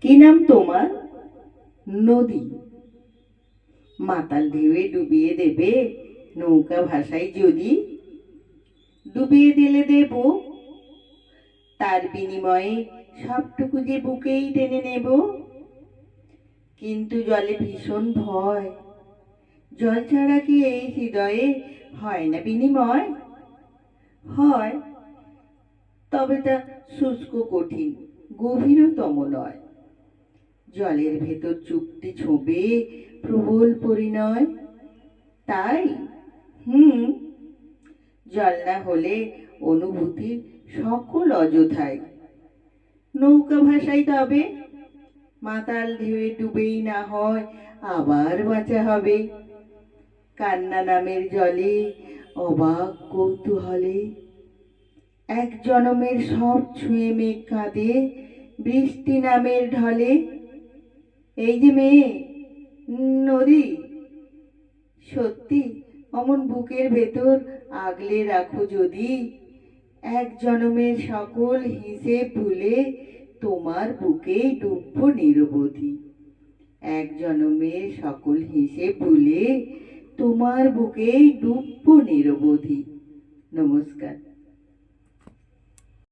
কি নাম তোমার? নদী। মাতাল ঢেউয়ে ডুবিয়ে দেবে নৌকা ভাসাই যদি। ডুবিয়ে দিলে দেব, তার বিনিময়ে সবটুকু যে বুকেই টেনে নেব। কিন্তু জলে ভীষণ ভয়, জল ছাড়া কি এই হৃদয়ে হয় না বিনিময়? হয়, তবে তা শুষ্ক কঠিন, গভীরতম নয়। জলের ভেতর চুপটি ছোঁবে প্রবল পরিণয়। তাই হুম, জল না হলে অনুভূতির সকল অযথাই। নৌকা ভাসাই তবে, মাতাল ঢেউয়ে ডুবেই না হয় আবার বাঁচা হবে। কান্না নামের জলে, অবাক কৌতূহলে, এক জনমের সব ছুঁয়ে মেঘ কাঁদে বৃষ্টি নামের ঢলে। এই যে মেয়ে, নদী, সত্যি অমন বুকের ভেতর আগলে রাখো যদি। এক জনমের সকল হিসেব ভুলে তোমার বুকেই ডুববো নিরবধি। এক জনমের সকল হিসেব ভুলে তোমার বুকেই ডুববো নিরবধি। নমস্কার।